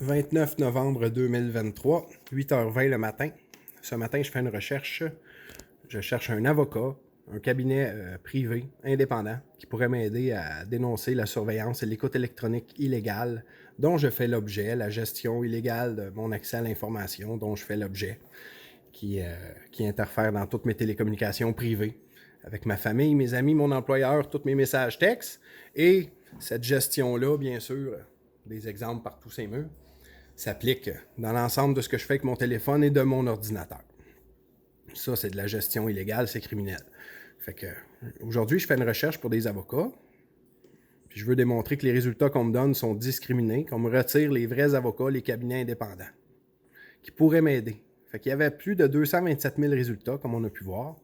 29 novembre 2023, 8h20 le matin. Ce matin, je fais une recherche. Je cherche un avocat, un cabinet privé, indépendant, qui pourrait m'aider à dénoncer la surveillance et l'écoute électronique illégale dont je fais l'objet, la gestion illégale de mon accès à l'information dont je fais l'objet, qui interfère dans toutes mes télécommunications privées, avec ma famille, mes amis, mon employeur, tous mes messages textes, et cette gestion-là, bien sûr, des exemples par tous ces murs, s'applique dans l'ensemble de ce que je fais avec mon téléphone et de mon ordinateur. Ça, c'est de la gestion illégale, c'est criminel. Fait que aujourd'hui, je fais une recherche pour des avocats. Puis je veux démontrer que les résultats qu'on me donne sont discriminés, qu'on me retire les vrais avocats, les cabinets indépendants, qui pourraient m'aider. Fait qu'il y avait plus de 227 000 résultats, comme on a pu voir.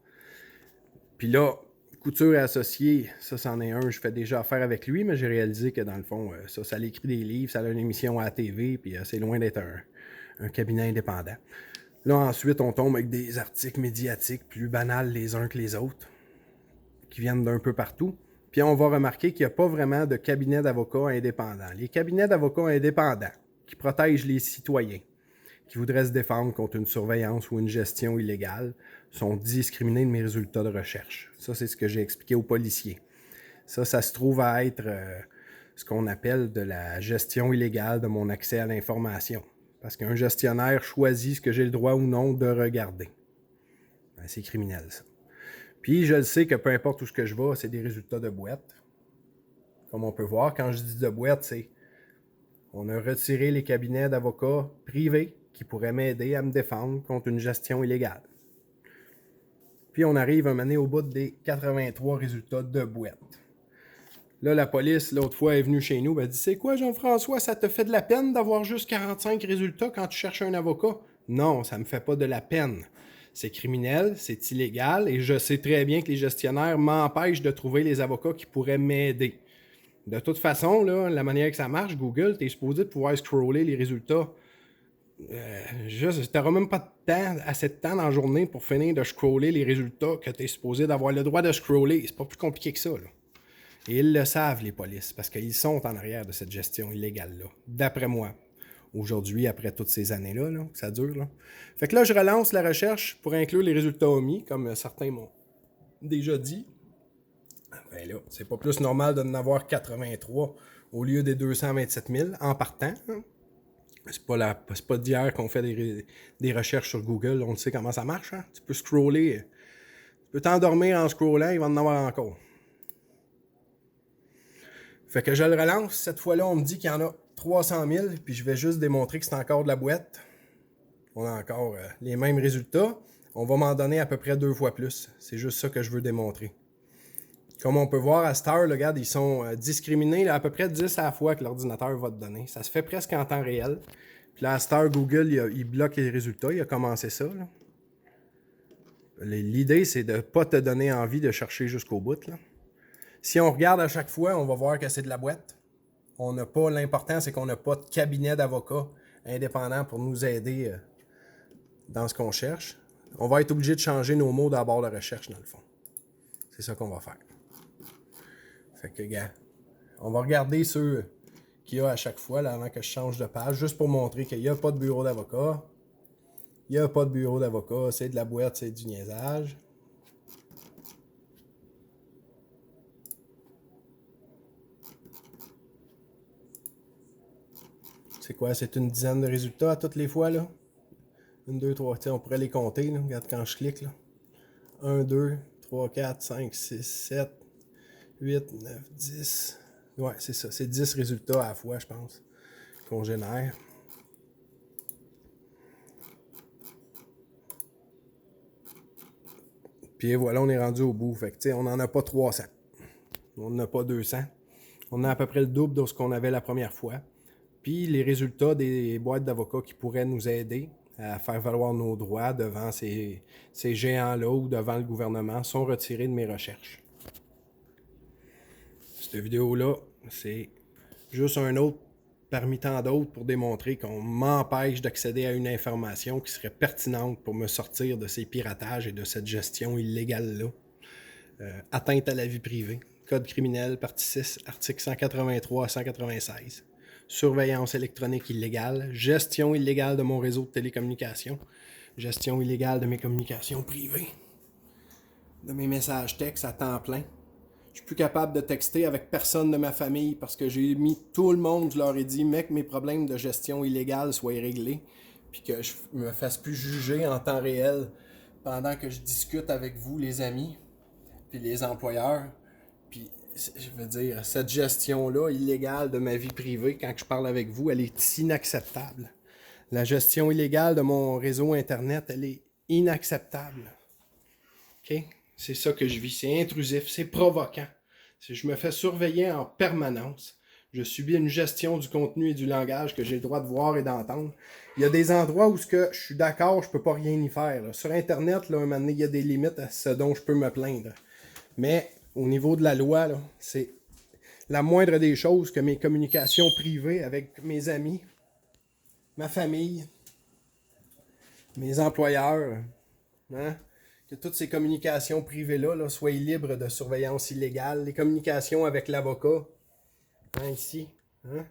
Puis là, Couture et Associés, ça, c'en est un, je fais déjà affaire avec lui, mais j'ai réalisé que dans le fond, ça l'écrit des livres, ça a une émission à la TV, puis c'est loin d'être un cabinet indépendant. Là, ensuite, on tombe avec des articles médiatiques plus banals les uns que les autres, qui viennent d'un peu partout. Puis on va remarquer qu'il n'y a pas vraiment de cabinet d'avocats indépendants. Les cabinets d'avocats indépendants, qui protègent les citoyens, qui voudraient se défendre contre une surveillance ou une gestion illégale, sont discriminés de mes résultats de recherche. Ça, c'est ce que j'ai expliqué aux policiers. Ça se trouve à être ce qu'on appelle de la gestion illégale de mon accès à l'information. Parce qu'un gestionnaire choisit ce que j'ai le droit ou non de regarder. Ben, c'est criminel, ça. Puis, je le sais que peu importe où je vais, c'est des résultats de boîte. Comme on peut voir, quand je dis de boîte, c'est on a retiré les cabinets d'avocats privés qui pourraient m'aider à me défendre contre une gestion illégale. Puis on arrive à mener au bout des 83 résultats de boîte. Là, la police, l'autre fois, est venue chez nous, elle dit « C'est quoi, Jean-François, ça te fait de la peine d'avoir juste 45 résultats quand tu cherches un avocat? » Non, ça me fait pas de la peine. C'est criminel, c'est illégal, et je sais très bien que les gestionnaires m'empêchent de trouver les avocats qui pourraient m'aider. De toute façon, là, la manière que ça marche, Google, tu es supposé de pouvoir scroller les résultats. Tu n'auras même pas assez de temps dans la journée pour finir de scroller les résultats que tu es supposé d'avoir le droit de scroller. C'est pas plus compliqué que ça, là. Et ils le savent, les polices, parce qu'ils sont en arrière de cette gestion illégale-là, d'après moi. Aujourd'hui, après toutes ces années-là, là, que ça dure. Là. Fait que là, je relance la recherche pour inclure les résultats omis, comme certains m'ont déjà dit. Ben là, c'est pas plus normal d'en avoir 83 au lieu des 227 000 en partant. Hein? C'est pas d'hier qu'on fait des recherches sur Google. On sait comment ça marche. Hein? Tu peux scroller. Tu peux t'endormir en scrollant, il va en avoir encore. Fait que je le relance. Cette fois-là, on me dit qu'il y en a 300 000, puis je vais juste démontrer que c'est encore de la boîte. On a encore les mêmes résultats. On va m'en donner à peu près 2 fois plus. C'est juste ça que je veux démontrer. Comme on peut voir à cette heure, regarde, ils sont discriminés là, à peu près 10 à la fois que l'ordinateur va te donner. Ça se fait presque en temps réel. Puis là, à cette heure, Google, il bloque les résultats. Il a commencé ça. Là. L'idée, c'est de ne pas te donner envie de chercher jusqu'au bout. Là. Si on regarde à chaque fois, on va voir que c'est de la boîte. On n'a pas, l'important, c'est qu'on n'a pas de cabinet d'avocats indépendant pour nous aider dans ce qu'on cherche. On va être obligé de changer nos mots dans la barre de recherche, dans le fond. C'est ça qu'on va faire. Fait que, gars, on va regarder ceux qu'il y a à chaque fois, là, avant que je change de page, juste pour montrer qu'il n'y a pas de bureau d'avocat. Il n'y a pas de bureau d'avocat, c'est de la boîte, c'est du niaisage. C'est quoi? C'est une dizaine de résultats à toutes les fois, là? 1, 2, 3, on pourrait les compter, là. Regarde quand je clique, là. 1, 2, 3, 4, 5, 6, 7, 8, 9, 10. Ouais, c'est ça. C'est 10 résultats à la fois, je pense, qu'on génère. Puis voilà, on est rendu au bout. Fait que, tu sais, on n'en a pas 300. On n'en a pas 200. On a à peu près le double de ce qu'on avait la première fois. Puis les résultats des boîtes d'avocats qui pourraient nous aider à faire valoir nos droits devant ces géants-là ou devant le gouvernement sont retirés de mes recherches. Cette vidéo-là, c'est juste un autre parmi tant d'autres pour démontrer qu'on m'empêche d'accéder à une information qui serait pertinente pour me sortir de ces piratages et de cette gestion illégale-là. Atteinte à la vie privée. Code criminel, partie 6, article 183 à 196. surveillance électronique illégale, gestion illégale de mon réseau de télécommunications, gestion illégale de mes communications privées, de mes messages textes à temps plein. Je suis plus capable de texter avec personne de ma famille parce que j'ai mis tout le monde, je leur ai dit, mec, mes problèmes de gestion illégale soient réglés, puis que je me fasse plus juger en temps réel pendant que je discute avec vous, les amis, puis les employeurs. Puis, je veux dire, cette gestion-là illégale de ma vie privée, quand je parle avec vous, elle est inacceptable. La gestion illégale de mon réseau Internet, elle est inacceptable. OK? C'est ça que je vis. C'est intrusif, c'est provoquant. Je me fais surveiller en permanence. Je subis une gestion du contenu et du langage que j'ai le droit de voir et d'entendre. Il y a des endroits où je suis d'accord, je ne peux pas rien y faire. Là. Sur Internet, là, un moment donné, il y a des limites à ce dont je peux me plaindre. Mais au niveau de la loi, là, c'est la moindre des choses que mes communications privées avec mes amis, ma famille, mes employeurs, hein, que toutes ces communications privées-là soient libres de surveillance illégale. Les communications avec l'avocat, hein, ici, hein,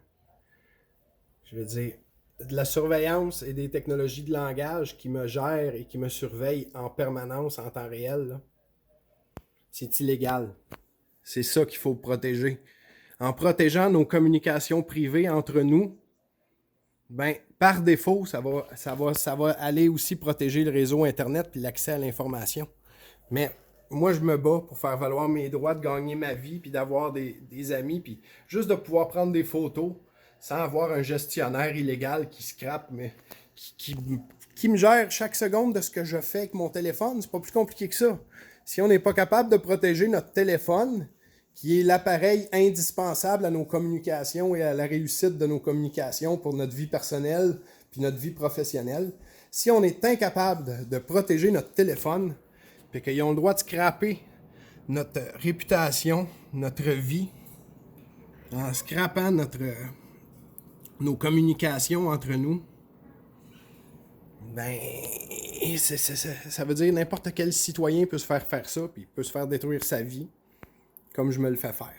je veux dire, de la surveillance et des technologies de langage qui me gèrent et qui me surveillent en permanence, en temps réel, là, c'est illégal. C'est ça qu'il faut protéger. En protégeant nos communications privées entre nous, ben, par défaut, ça va aller aussi protéger le réseau Internet et l'accès à l'information. Mais moi, je me bats pour faire valoir mes droits de gagner ma vie, puis d'avoir des amis, puis juste de pouvoir prendre des photos sans avoir un gestionnaire illégal qui scrape, mais qui me gère chaque seconde de ce que je fais avec mon téléphone. C'est pas plus compliqué que ça. Si on n'est pas capable de protéger notre téléphone, qui est l'appareil indispensable à nos communications et à la réussite de nos communications pour notre vie personnelle puis notre vie professionnelle, si on est incapable de protéger notre téléphone, puis qu'ils ont le droit de scraper notre réputation, notre vie, en scrapant nos communications entre nous, ben, ça veut dire n'importe quel citoyen peut se faire ça, puis peut se faire détruire sa vie, comme je me le fais faire.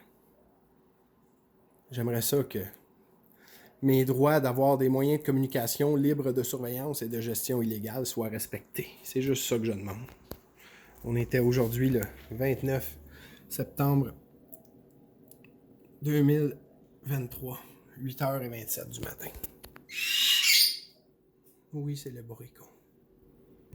J'aimerais ça que mes droits d'avoir des moyens de communication libres de surveillance et de gestion illégale soient respectés. C'est juste ça que je demande. On était aujourd'hui le 29 septembre 2023, 8h27 du matin. Oui, c'est le Boricon.